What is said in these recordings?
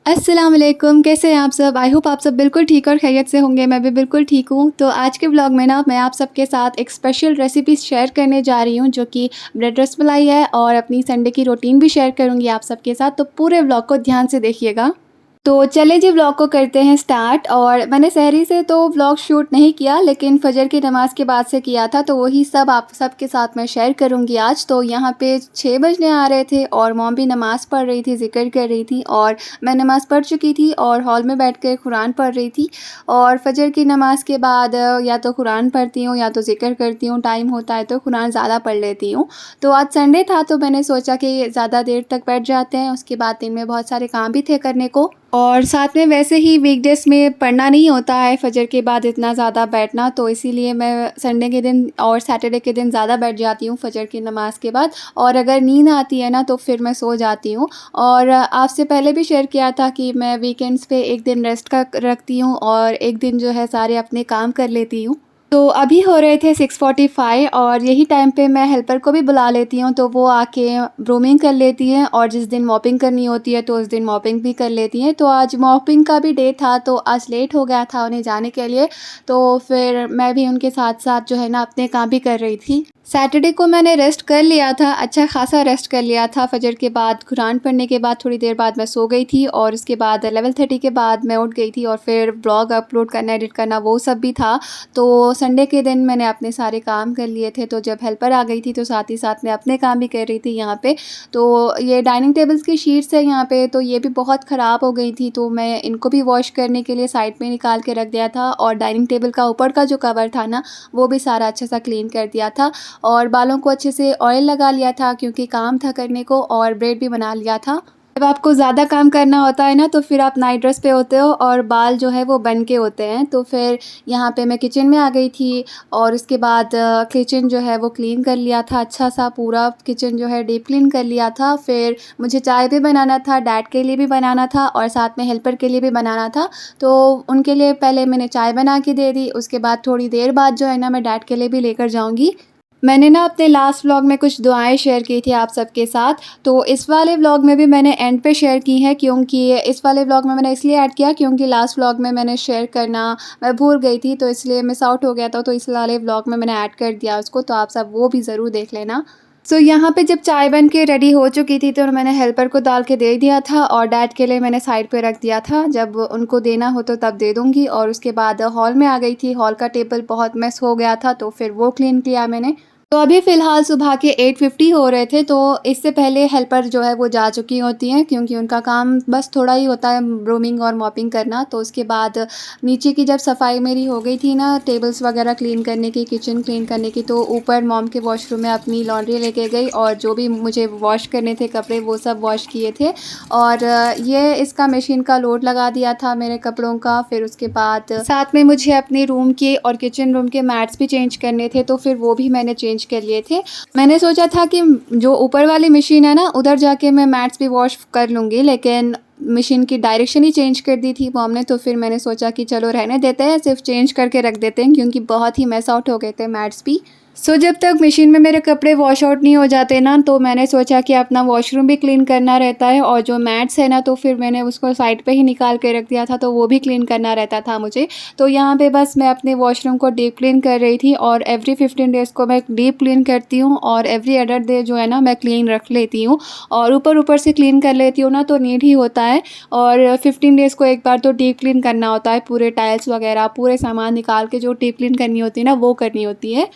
अस्सलाम वालेकुम, कैसे हैं आप सब? आई होप आप सब बिल्कुल ठीक और खैरियत से होंगे। मैं भी बिल्कुल ठीक हूँ। तो आज के व्लॉग में ना मैं आप सबके साथ एक स्पेशल रेसिपी शेयर करने जा रही हूँ जो कि ब्रेड रसमलाई है, और अपनी संडे की रूटीन भी शेयर करूँगी आप सबके साथ। तो पूरे व्लॉग को ध्यान से देखिएगा। तो चलें जी, व्लॉग को करते हैं स्टार्ट। और मैंने सहरी से तो व्लॉग शूट नहीं किया, लेकिन फ़जर की नमाज़ के बाद से किया था, तो वही सब आप सबके साथ मैं शेयर करूँगी आज। तो यहाँ पे 6 बजने आ रहे थे और मॉम भी नमाज़ पढ़ रही थी, ज़िक्र कर रही थी, और मैं नमाज़ पढ़ चुकी थी और हॉल में बैठ कर कुरान पढ़ रही थी। और फ़जर की नमाज़ के बाद या तो कुरान पढ़ती हूँ या तो ज़िक्र करती हूँ, टाइम होता है तो कुरान ज़्यादा पढ़ लेती हूँ। तो आज संडे था तो मैंने सोचा कि ज़्यादा देर तक बैठ जाते हैं, उसके बाद दिन में बहुत सारे काम भी थे करने को। और साथ में वैसे ही वीकडेज़ में पढ़ना नहीं होता है फ़जर के बाद इतना ज़्यादा बैठना, तो इसीलिए मैं संडे के दिन और सैटरडे के दिन ज़्यादा बैठ जाती हूँ फ़जर की नमाज़ के बाद। और अगर नींद आती है ना तो फिर मैं सो जाती हूँ। और आपसे पहले भी शेयर किया था कि मैं वीकेंड्स पे एक दिन रेस्ट का रखती हूँ और एक दिन जो है सारे अपने काम कर लेती हूँ। तो अभी हो रहे थे 6:45 और यही टाइम पे मैं हेल्पर को भी बुला लेती हूँ, तो वो आके ब्रूमिंग कर लेती हैं, और जिस दिन मॉपिंग करनी होती है तो उस दिन मॉपिंग भी कर लेती हैं। तो आज मॉपिंग का भी डे था, तो आज लेट हो गया था उन्हें जाने के लिए, तो फिर मैं भी उनके साथ-साथ जो है ना अपने काम भी कर रही थी। सैटरडे को मैंने रेस्ट कर लिया था, अच्छा ख़ासा रेस्ट कर लिया था। फ़जर के बाद कुरान पढ़ने के बाद थोड़ी देर बाद मैं सो गई थी, और उसके बाद 11:30 के बाद मैं उठ गई थी, और फिर ब्लॉग अपलोड करना, एडिट करना वो सब भी था। तो संडे के दिन मैंने अपने सारे काम कर लिए थे। तो जब हेल्पर आ गई थी तो साथ ही साथ मैं अपने काम भी कर रही थी यहाँ पे। तो ये डाइनिंग टेबल्स की शीट्स है यहाँ पे, तो ये भी बहुत ख़राब हो गई थी, तो मैं इनको भी वॉश करने के लिए साइड में निकाल के रख दिया था, और डाइनिंग टेबल का ऊपर का जो कवर था ना वो भी सारा अच्छा सा क्लीन कर दिया था। और बालों को अच्छे से ऑयल लगा लिया था क्योंकि काम था करने को, और ब्रेड भी बना लिया था। जब आपको ज़्यादा काम करना होता है ना तो फिर आप नाइट ड्रेस पे होते हो और बाल जो है वो बन के होते हैं। तो फिर यहाँ पे मैं किचन में आ गई थी, और उसके बाद किचन जो है वो क्लीन कर लिया था, अच्छा सा पूरा किचन जो है डीप क्लीन कर लिया था। फिर मुझे चाय भी बनाना था, डैड के लिए भी बनाना था, और साथ में हेल्पर के लिए भी बनाना था। तो उनके लिए पहले मैंने चाय बना के दे दी, उसके बाद थोड़ी देर बाद जो है ना मैं डैड के लिए भी लेकर जाऊँगी। मैंने ना अपने लास्ट व्लॉग में कुछ दुआएं शेयर की थी आप सबके साथ, तो इस वाले व्लॉग में भी मैंने एंड पे शेयर की हैं, क्योंकि इस वाले व्लॉग में मैंने इसलिए ऐड किया क्योंकि लास्ट व्लॉग में मैंने शेयर करना मैं भूल गई थी, तो इसलिए मिस आउट हो गया था। तो इस वाले व्लॉग में मैंने ऐड कर दिया उसको, तो आप सब वो भी ज़रूर देख लेना। सो यहाँ पे जब चाय बन के रेडी हो चुकी थी तो मैंने हेल्पर को डाल के दे दिया था, और डैड के लिए मैंने साइड पे रख दिया था, जब उनको देना हो तो तब दे दूँगी। और उसके बाद हॉल में आ गई थी, हॉल का टेबल बहुत मेस हो गया था तो फिर वो क्लीन किया मैंने। तो अभी फ़िलहाल सुबह के 8:50 हो रहे थे, तो इससे पहले हेल्पर जो है वो जा चुकी होती हैं, क्योंकि उनका काम बस थोड़ा ही होता है ब्रूमिंग और मॉपिंग करना। तो उसके बाद नीचे की जब सफाई मेरी हो गई थी ना, टेबल्स वगैरह क्लीन करने की, किचन क्लीन करने की, तो ऊपर मॉम के वॉशरूम में अपनी लॉन्ड्री लेके गई, और जो भी मुझे वॉश करने थे कपड़े वो सब वॉश किए थे। और ये इसका मशीन का लोड लगा दिया था मेरे कपड़ों का। फिर उसके बाद साथ में मुझे अपने रूम के और किचन रूम के मैट्स भी चेंज करने थे, तो फिर वो भी मैंने चेंज कर लिए थे। मैंने सोचा था कि जो ऊपर वाली मशीन है ना उधर जाके मैं मैट्स भी वॉश कर लूँगी, लेकिन मशीन की डायरेक्शन ही चेंज कर दी थी मॉम ने। तो फिर मैंने सोचा कि चलो रहने देते हैं, सिर्फ चेंज करके रख देते हैं, क्योंकि बहुत ही मैस आउट हो गए थे मैट्स भी। जब तक मशीन में मेरे कपड़े वॉश आउट नहीं हो जाते ना, तो मैंने सोचा कि अपना वॉशरूम भी क्लीन करना रहता है, और जो मैट्स है ना तो फिर मैंने उसको साइड पे ही निकाल के रख दिया था, तो वो भी क्लीन करना रहता था मुझे। तो यहाँ पे बस मैं अपने वॉशरूम को डीप क्लीन कर रही थी, और एवरी 15 डेज़ को मैं डीप क्लीन करती हूँ, और एवरी अदर डे जो है ना मैं क्लीन रख लेती हूँ, और ऊपर ऊपर से क्लीन कर लेती हूँ ना तो नीट ही होता है। और 15 डेज़ को एक बार तो डीप क्लीन करना होता है, पूरे टाइल्स वगैरह पूरे सामान निकाल के जो डीप क्लीन करनी होती है ना वो करनी होती है।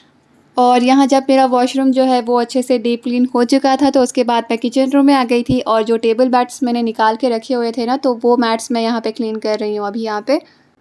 और यहाँ जब मेरा वॉशरूम जो है वो अच्छे से डीप क्लीन हो चुका था, तो उसके बाद मैं किचन रूम में आ गई थी, और जो टेबल मैट्स मैंने निकाल के रखे हुए थे ना तो वो मैट्स मैं यहाँ पे क्लीन कर रही हूँ अभी यहाँ पे।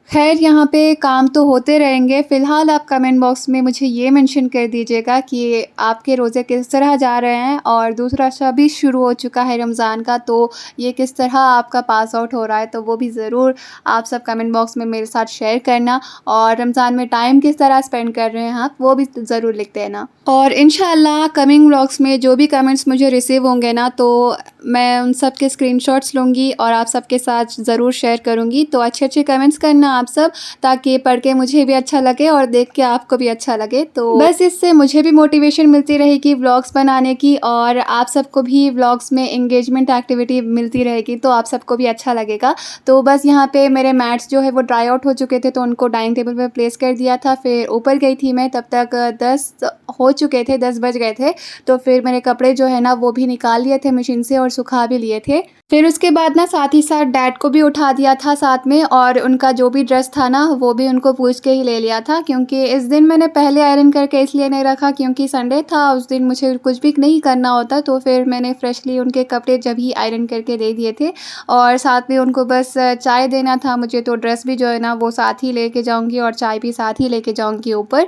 खैर यहाँ पे काम तो होते रहेंगे। फ़िलहाल आप कमेंट बॉक्स में मुझे ये मेंशन कर दीजिएगा कि आपके रोज़े किस तरह जा रहे हैं, और दूसरा शब शुरू हो चुका है रमज़ान का, तो ये किस तरह आपका पास आउट हो रहा है, तो वो भी ज़रूर आप सब कमेंट बॉक्स में मेरे साथ शेयर करना। और रमज़ान में टाइम किस तरह स्पेंड कर रहे हैं आप वो भी ज़रूर लिख देना। और इंशाल्लाह कमिंग व्लॉग्स में जो भी कमेंट्स मुझे रिसीव होंगे ना तो मैं उन सब के स्क्रीनशॉट्स लूँगी और आप सबके साथ ज़रूर शेयर करूँगी। तो अच्छे अच्छे कमेंट्स करना, आप सब, ताकि पढ़ के मुझे भी अच्छा लगे और देख के आपको भी अच्छा लगे। तो बस इससे मुझे भी मोटिवेशन मिलती रहेगी व्लॉग्स बनाने की, और आप सबको भी व्लॉग्स में एंगेजमेंट एक्टिविटी मिलती रहेगी, तो आप सबको भी अच्छा लगेगा। तो बस यहाँ पे मेरे मैट्स जो है वो ड्राई आउट हो चुके थे, तो उनको डाइनिंग टेबल पे प्लेस कर दिया था। फिर ऊपर गई थी मैं, तब तक 10 हो चुके थे, 10 बज गए थे। तो फिर मेरे कपड़े जो है ना वो भी निकाल लिए थे मशीन से और सुखा भी लिए थे। फिर उसके बाद ना साथ ही साथ डैड को भी उठा दिया था साथ में, और उनका जो भी ड्रेस था ना वो भी उनको पूछ के ही ले लिया था, क्योंकि इस दिन मैंने पहले आयरन करके इसलिए नहीं रखा क्योंकि संडे था, उस दिन मुझे कुछ भी नहीं करना होता। तो फिर मैंने फ्रेशली उनके कपड़े जब ही आयरन करके दे दिए थे, और साथ में उनको बस चाय देना था मुझे। तो ड्रेस भी जो है ना वो साथ ही लेके जाऊँगी और चाय भी साथ ही लेके जाऊँगी ऊपर।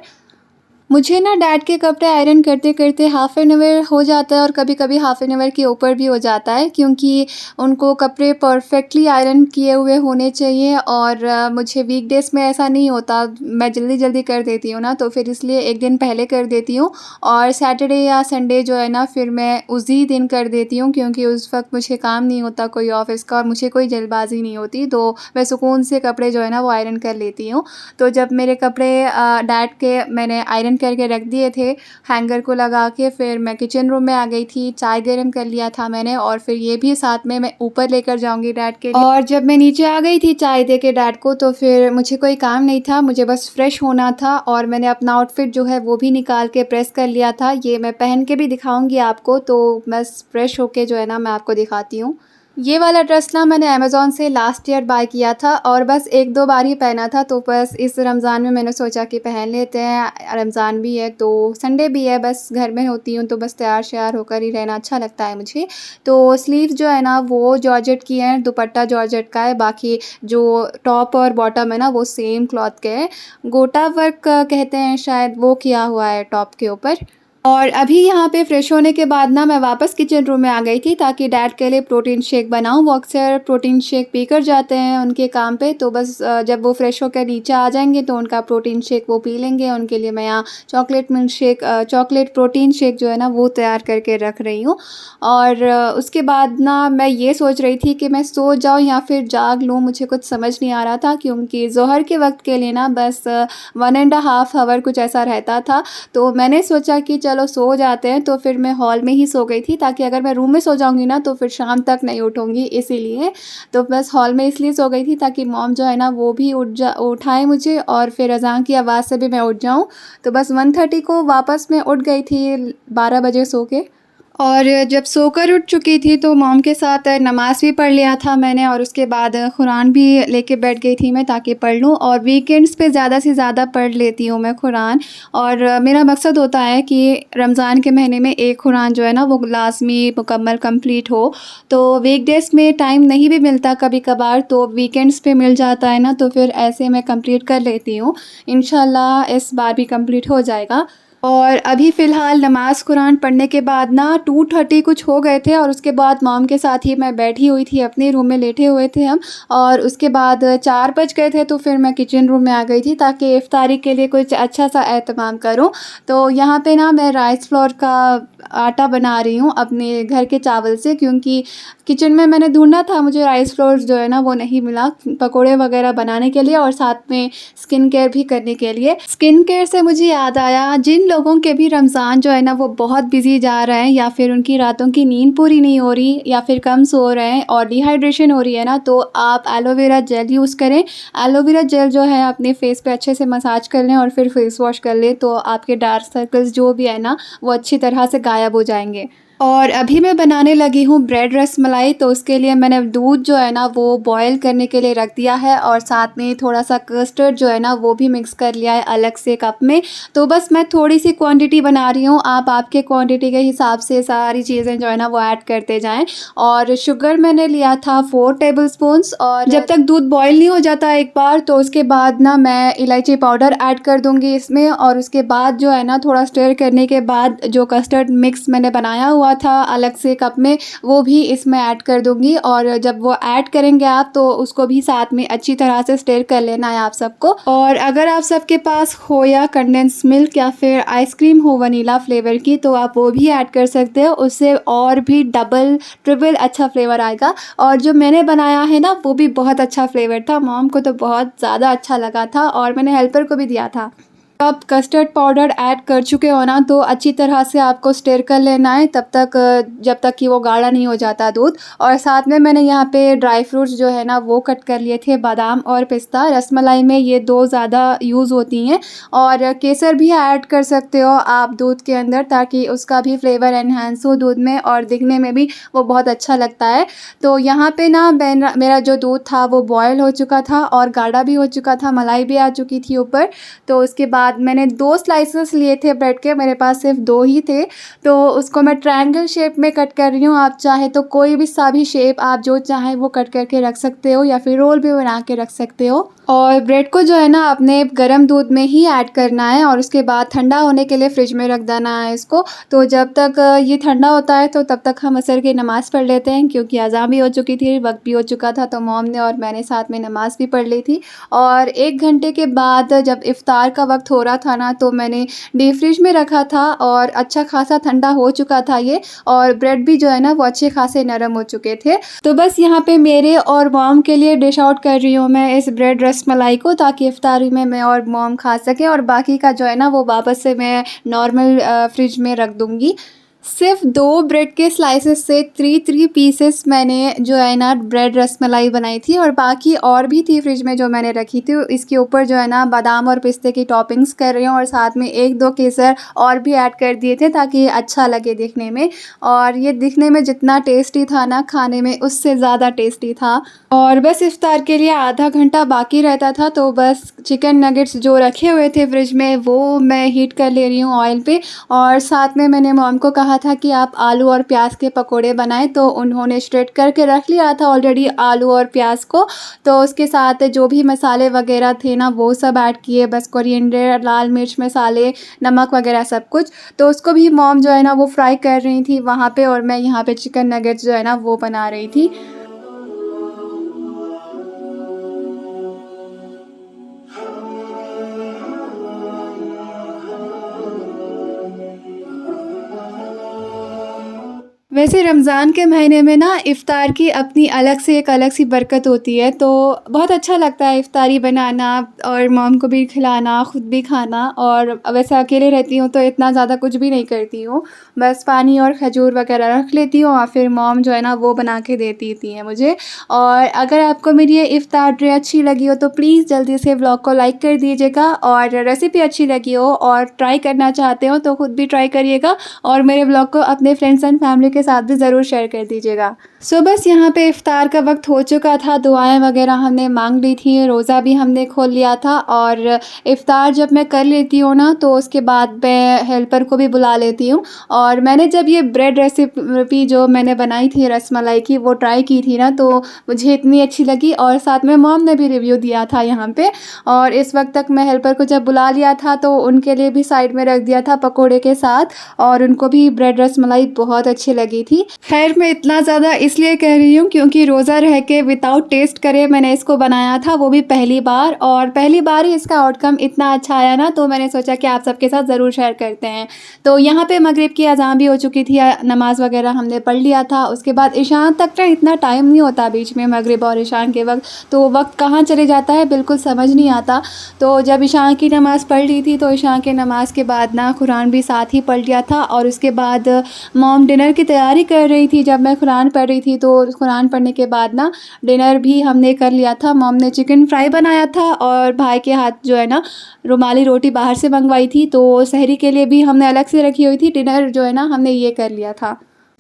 मुझे ना डैड के कपड़े आयरन करते करते हाफ़ एन आवर हो जाता है, और कभी कभी हाफ़ एन आवर के ऊपर भी हो जाता है, क्योंकि उनको कपड़े परफेक्टली आयरन किए हुए होने चाहिए। और मुझे वीकडेज़ में ऐसा नहीं होता, मैं जल्दी जल्दी कर देती हूँ ना, तो फिर इसलिए एक दिन पहले कर देती हूँ, और सैटरडे या संडे जो है ना फिर मैं उसी दिन कर देती हूँ, क्योंकि उस वक्त मुझे काम नहीं होता कोई ऑफ़िस का, और मुझे कोई जल्दबाजी नहीं होती, तो मैं सुकून से कपड़े जो है ना वो आयरन कर लेती हूँ। तो जब मेरे कपड़े डैड के मैंने आयरन करके रख दिए थे हैंगर को लगा के, फिर मैं किचन रूम में आ गई थी, चाय गर्म कर लिया था मैंने, और फिर ये भी साथ में मैं ऊपर लेकर जाऊंगी डैड के लिए। और जब मैं नीचे आ गई थी चाय दे के डैड को, तो फिर मुझे कोई काम नहीं था, मुझे बस फ्रेश होना था, और मैंने अपना आउटफिट जो है वो भी निकाल के प्रेस कर लिया था। ये मैं पहन के भी दिखाऊंगी आपको, तो बस फ्रेश होके जो है ना मैं आपको दिखाती हूँ। ये वाला ड्रेस ना मैंने अमेज़ॉन से लास्ट ईयर बाय किया था, और बस एक दो बार ही पहना था, तो बस इस रमज़ान में मैंने सोचा कि पहन लेते हैं, रमज़ान भी है तो संडे भी है, बस घर में होती हूँ तो बस तैयार श्यार होकर ही रहना अच्छा लगता है मुझे। तो स्लीव जो है ना वो जॉर्जेट की है, दुपट्टा जॉर्जेट का है, बाकी जो टॉप और बॉटम है ना वो सेम क्लॉथ के है, गोटा वर्क कहते हैं शायद, वो किया हुआ है टॉप के ऊपर। और अभी यहाँ पे फ्रेश होने के बाद ना मैं वापस किचन रूम में आ गई थी, ताकि डैड के लिए प्रोटीन शेक बनाऊँ। वो अक्सर प्रोटीन शेक पीकर जाते हैं उनके काम पे, तो बस जब वो फ्रेश होकर नीचे आ जाएंगे तो उनका प्रोटीन शेक वो पी लेंगे। उनके लिए मैं यहाँ chocolate milk shake, chocolate protein shake जो है ना वो तैयार करके रख रही हूँ। और उसके बाद ना मैं ये सोच रही थी कि मैं सो जाऊँ या फिर जाग लूँ, मुझे कुछ समझ नहीं आ रहा था, क्योंकि ज़ोहर के वक्त के लिए ना बस 1.5 आवर कुछ ऐसा रहता था। तो मैंने सोचा कि चलो सो जाते हैं, तो फिर मैं हॉल में ही सो गई थी, ताकि अगर मैं रूम में सो जाऊंगी ना तो फिर शाम तक नहीं उठूंगी, इसीलिए तो बस हॉल में इसलिए सो गई थी ताकि मॉम जो है ना वो भी उठाए मुझे, और फिर अज़ान की आवाज़ से भी मैं उठ जाऊं। तो बस 1:30 को वापस मैं उठ गई थी 12 बजे सो के। और जब सोकर उठ चुकी थी तो मॉम के साथ नमाज़ भी पढ़ लिया था मैंने, और उसके बाद कुरान भी लेके बैठ गई थी मैं ताकि पढ़ लूँ। और वीकेंड्स पे ज़्यादा से ज़्यादा पढ़ लेती हूँ मैं कुरान, और मेरा मकसद होता है कि रमज़ान के महीने में एक कुरान जो है ना वो लाज़मी मुकम्मल कंप्लीट हो। तो वीकडेज़ में टाइम नहीं भी मिलता कभी कभार, तो वीकेंड्स पे मिल जाता है ना, तो फिर ऐसे मैं कंप्लीट कर लेती हूँ। इंशाल्लाह इस बार भी कंप्लीट हो जाएगा। और अभी फ़िलहाल नमाज़ कुरान पढ़ने के बाद ना 2:30 कुछ हो गए थे, और उसके बाद मॉम के साथ ही मैं बैठी हुई थी, अपने रूम में लेटे हुए थे हम। और उसके बाद 4 बज गए थे, तो फिर मैं किचन रूम में आ गई थी ताकि इफ्तारी के लिए कुछ अच्छा सा एहतमाम करूं। तो यहाँ पे ना मैं राइस फ्लोर का आटा बना रही हूँ अपने घर के चावल से, क्योंकि किचन में मैंने ढूंढा था, मुझे राइस फ्लोर जो है ना वो नहीं मिला पकोड़े वगैरह बनाने के लिए, और साथ में स्किन केयर भी करने के लिए। स्किन केयर से मुझे याद आया, जिन लोगों के भी रमज़ान जो है ना वो बहुत बिजी जा रहे हैं, या फिर उनकी रातों की नींद पूरी नहीं हो रही, या फिर कम सो रहे हैं और डिहाइड्रेशन हो रही है ना, तो आप एलोवेरा जेल यूज़ करें। एलोवेरा जेल जो है अपने फेस पे अच्छे से मसाज कर लें और फिर फेस वॉश कर लें, तो आपके डार्क सर्कल्स जो भी है ना वो अच्छी तरह से गायब हो जाएंगे। और अभी मैं बनाने लगी हूँ ब्रेड रसमलाई। तो उसके लिए मैंने दूध जो है ना वो बॉयल करने के लिए रख दिया है, और साथ में थोड़ा सा कस्टर्ड जो है ना वो भी मिक्स कर लिया है अलग से कप में। तो बस मैं थोड़ी सी क्वांटिटी बना रही हूँ, आप आपके क्वांटिटी के हिसाब से सारी चीज़ें जो है ना वो ऐड करते जाएं। और शुगर मैंने लिया था 4 टेबलस्पून्स, और जब तक दूध बॉयल नहीं हो जाता एक बार, तो उसके बाद ना मैं इलायची पाउडर ऐड कर दूँगी इसमें। और उसके बाद जो है ना थोड़ा स्टर करने के बाद जो कस्टर्ड मिक्स मैंने बनाया हुआ हुआ था अलग से कप में, वो भी इसमें ऐड कर दूँगी। और जब वो ऐड करेंगे आप तो उसको भी साथ में अच्छी तरह से स्टिर कर लेना है आप सबको। और अगर आप सबके पास खोया, कंडेंस मिल्क या फिर आइसक्रीम हो वनीला फ्लेवर की तो आप वो भी ऐड कर सकते हो, उससे और भी डबल ट्रिपल अच्छा फ्लेवर आएगा। और जो मैंने बनाया है ना वो भी बहुत अच्छा फ्लेवर था, मॉम को तो बहुत ज़्यादा अच्छा लगा था और मैंने हेल्पर को भी दिया था। आप कस्टर्ड पाउडर ऐड कर चुके हो ना तो अच्छी तरह से आपको स्टिर कर लेना है तब तक जब तक कि वो गाढ़ा नहीं हो जाता दूध। और साथ में मैंने यहाँ पे ड्राई फ्रूट्स जो है ना वो कट कर लिए थे, बादाम और पिस्ता। रसमलाई में ये दो ज़्यादा यूज़ होती हैं। और केसर भी ऐड कर सकते हो आप दूध के अंदर, ताकि उसका भी फ्लेवर एनहांस हो दूध में और दिखने में भी वो बहुत अच्छा लगता है। तो यहाँ पे ना मेरा जो दूध था वो बॉयल हो चुका था और गाढ़ा भी हो चुका था, मलाई भी आ चुकी थी ऊपर। तो उसके बाद मैंने 2 स्लाइसेस लिए थे ब्रेड के, मेरे पास सिर्फ 2 ही थे, तो उसको मैं ट्रायंगल शेप में कट कर रही हूँ। आप चाहे तो कोई भी सा भी शेप आप जो चाहें वो कट करके रख सकते हो या फिर रोल भी बना के रख सकते हो। और ब्रेड को जो है ना अपने गर्म दूध में ही ऐड करना है और उसके बाद ठंडा होने के लिए फ्रिज में रख देना है इसको। तो जब तक ये ठंडा होता है तो तब तक हम असर की नमाज़ पढ़ लेते हैं, क्योंकि अज़ान भी हो चुकी थी, वक्त भी हो चुका था, तो मॉम ने और मैंने साथ में नमाज़ भी पढ़ ली थी। और 1 घंटे के बाद जब इफ़्तार का वक्त हो रहा था ना तो मैंने डीप फ्रिज में रखा था और अच्छा खासा ठंडा हो चुका था ये, और ब्रेड भी जो है ना वो अच्छे खासे नरम हो चुके थे। तो बस यहाँ पे मेरे और मॉम के लिए डिश आउट कर रही हूँ मैं इस ब्रेड रसमलाई को, ताकि इफ्तारी में मैं और मॉम खा सकें, और बाकी का जो है ना वो वापस से मैं नॉर्मल फ्रिज में रख दूँगी। सिर्फ 2 ब्रेड के स्लाइसेस से 3 पीसेस मैंने जो है ना ब्रेड रसमलाई बनाई थी, और बाकी और भी थी फ्रिज में जो मैंने रखी थी। इसके ऊपर जो है ना बादाम और पिस्ते की टॉपिंग्स कर रही हूँ और साथ में 1-2 केसर और भी ऐड कर दिए थे ताकि अच्छा लगे दिखने में। और ये दिखने में जितना टेस्टी था ना, खाने में उससे ज़्यादा टेस्टी था। और बस इफ्तार के लिए आधा घंटा बाकी रहता था, तो बस चिकन नगेट्स जो रखे हुए थे फ्रिज में वो मैं हीट कर ले रही हूँ ऑयल पे। और साथ में मैंने मॉम को कहा था कि आप आलू और प्याज के पकोड़े बनाएं, तो उन्होंने स्ट्रेट करके रख लिया था ऑलरेडी आलू और प्याज को। तो उसके साथ जो भी मसाले वगैरह थे ना वो सब ऐड किए, बस कोरिएंडर, लाल मिर्च मसाले, नमक वगैरह सब कुछ। तो उसको भी मॉम जो है ना वो फ्राई कर रही थी वहाँ पे, और मैं यहाँ पे चिकन नगेट्स जो है ना वो बना रही थी। वैसे रमज़ान के महीने में ना इफ़्तार की अपनी अलग से एक अलग सी बरकत होती है, तो बहुत अच्छा लगता है इफ़्तारी बनाना और मॉम को भी खिलाना, ख़ुद भी खाना। और वैसे अकेले रहती हूँ तो इतना ज़्यादा कुछ भी नहीं करती हूँ, बस पानी और खजूर वगैरह रख लेती हूँ और फिर मॉम जो है ना वो बना के देती थी हैं मुझे। और अगर आपको मेरी ये इफ़्तार ट्रे अच्छी लगी हो तो प्लीज़ जल्दी से व्लॉग को लाइक कर दीजिएगा, और रेसिपी अच्छी लगी हो और ट्राई करना चाहते हो तो ख़ुद भी ट्राई करिएगा, और मेरे व्लॉग को अपने फ्रेंड्स एंड फैमिली के साथ भी ज़रूर शेयर कर दीजिएगा। सो बस यहाँ पे इफ़्तार का वक्त हो चुका था, दुआएं वगैरह हमने मांग ली थी, रोज़ा भी हमने खोल लिया था। और इफ़्तार जब मैं कर लेती हूँ ना तो उसके बाद मैं हेल्पर को भी बुला लेती हूँ। और मैंने जब ये ब्रेड रेसिपी जो मैंने बनाई थी रसमलाई की वो ट्राई की थी ना, तो मुझे इतनी अच्छी लगी, और साथ में मॉम ने भी रिव्यू दिया था यहाँ पे। और इस वक्त तक मैं हेल्पर को जब बुला लिया था तो उनके लिए भी साइड में रख दिया था पकोड़े के साथ, और उनको भी ब्रेड रसमलाई बहुत अच्छी लगी थी। खैर मैं इतना ज़्यादा इसलिए कह रही हूँ क्योंकि रोज़ा रह के विदाउट टेस्ट करे मैंने इसको बनाया था, वो भी पहली बार, और पहली बार ही इसका आउटकम इतना अच्छा आया ना, तो मैंने सोचा कि आप सबके साथ ज़रूर शेयर करते हैं। तो यहाँ पे मगरिब की अज़ान भी हो चुकी थी, नमाज़ वगैरह हमने पढ़ लिया था। उसके बाद ईशान तक ना इतना टाइम नहीं होता बीच में मगरिब और ईशान के वक्त, तो वक्त कहाँ चले जाता है बिल्कुल समझ नहीं आता। तो जब ईशान की नमाज़ पढ़ ली थी तो ईशान के नमाज़ के बाद ना कुरान भी साथ ही पढ़ लिया था, और उसके बाद मॉम डिनर की तैयारी कर रही थी जब मैं कुरान पढ़ रही थी। तो कुरान पढ़ने के बाद ना डिनर भी हमने कर लिया था। मॉम ने चिकन फ्राई बनाया था और भाई के हाथ जो है ना रुमाली रोटी बाहर से मंगवाई थी, तो सहरी के लिए भी हमने अलग से रखी हुई थी। डिनर जो है ना हमने ये कर लिया था।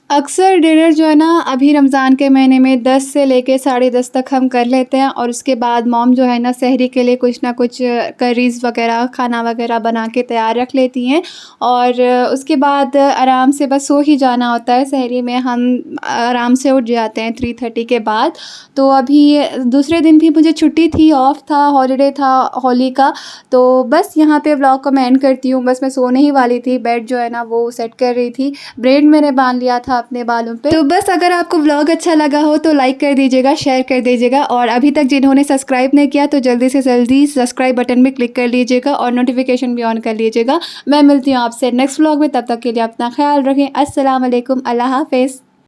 अक्सर डिनर जो है ना अभी रमज़ान के महीने में 10 से लेके साढ़े 10 तक हम कर लेते हैं और उसके बाद मॉम जो है ना सहरी के लिए कुछ ना कुछ करीज़ वग़ैरह खाना वग़ैरह बना के तैयार रख लेती हैं और उसके बाद आराम से बस सो ही जाना होता है। सहरी में हम आराम से उठ जाते हैं 3:30 के बाद। तो अभी दूसरे दिन भी मुझे छुट्टी थी, ऑफ था, हॉलिडे था होली का। तो बस यहाँ पे व्लॉग को मैं एंड करती हूँ। बस मैं सोने ही वाली थी, बेड जो है ना वो सेट कर रही थी, ब्रेड मैंने बांध लिया था अपने बालों पे। तो बस अगर आपको व्लॉग अच्छा लगा हो तो लाइक कर दीजिएगा, शेयर कर दीजिएगा और अभी तक जिन्होंने सब्सक्राइब नहीं किया तो जल्दी से जल्दी सब्सक्राइब बटन में क्लिक कर लीजिएगा और नोटिफिकेशन भी ऑन कर लीजिएगा। मैं मिलती हूँ आपसे नेक्स्ट व्लॉग में, तब तक के लिए अपना ख्याल रखें। अस्सलाम वालेकुम, अल्लाह हाफ़िज़।